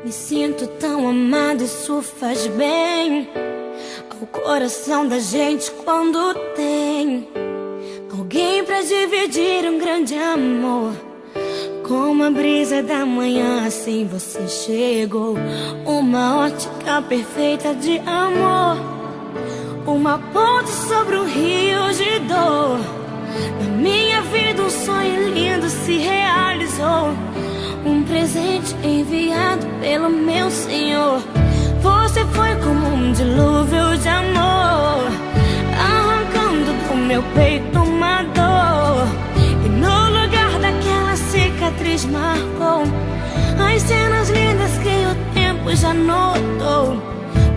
Me sinto tão amada, isso faz bem ao coração da gente quando tem alguém pra dividir um grande amor. Como a brisa da manhã, assim você chegou. Uma ótica perfeita de amor, uma ponte sobre um rio de dor. Na minha vida um sonho lindo se realizou, um presente enviado pelo meu Senhor. Você foi como um dilúvio de amor, arrancando do meu peito uma dor. E no lugar daquela cicatriz marcou as cenas lindas que o tempo já notou.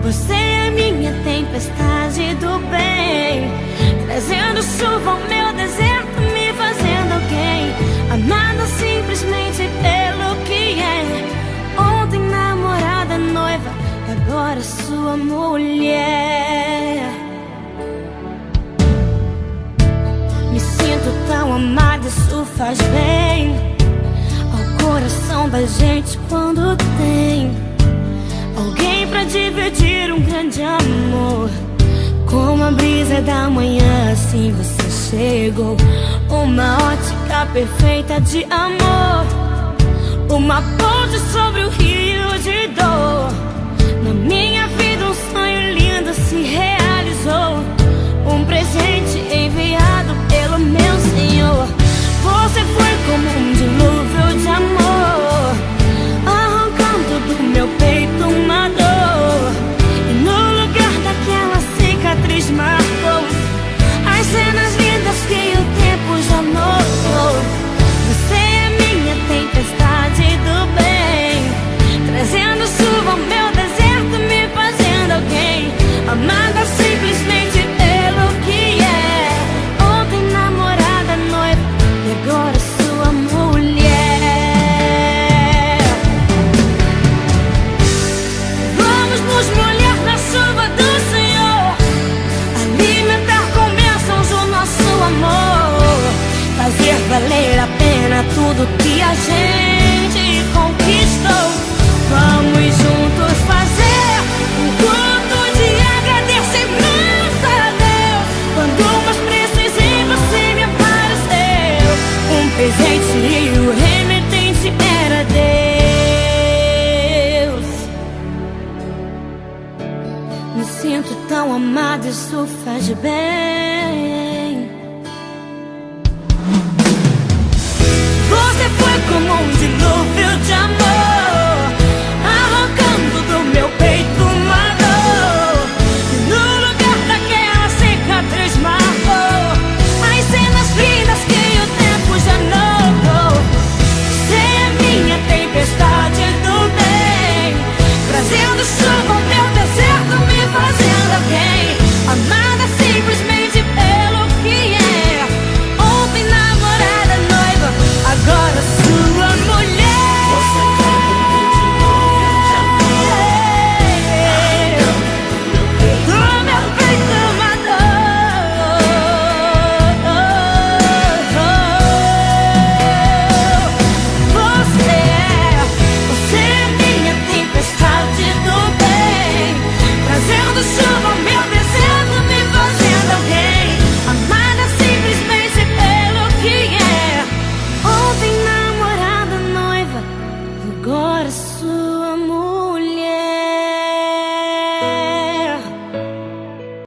Você é minha tempestade do bem, trazendo chuva ao meu deserto, me fazendo alguém, amada simplesmente pelo que é. Ontem namorada, noiva, agora sua mulher. Me sinto tão amada, isso faz bem ao coração da gente quando tem alguém pra dividir um grande amor. Como a brisa da manhã, assim você chegou. Uma ótica perfeita de amor, uma ponte sobre o rio de dor. Na minha vida um sonho lindo se realizou, um presente enviado pelo meu Senhor. Você foi como um dilúvio de amor, arrancando do meu peito uma dor. E no lugar daquela cicatriz marcou as cenas lindas que o tempo já notou. Você é minha tempestade do bem, trazendo chuva ao meu deserto, me fazendo alguém, amada simplesmente pelo que é. Ontem namorada, noiva, e agora sua mulher. Vamos nos molhar na chuva do Senhor, alimentar com bênçãos o nosso amor, fazer valer a pena tudo que a gente conquistou. Vamos juntos fazer um culto de agradecimento a Deus. Quando mais precisei, você me apareceu, um presente e o remetente era Deus. Me sinto tão amada, isso faz bem. Você foi como um dilúvio de amor,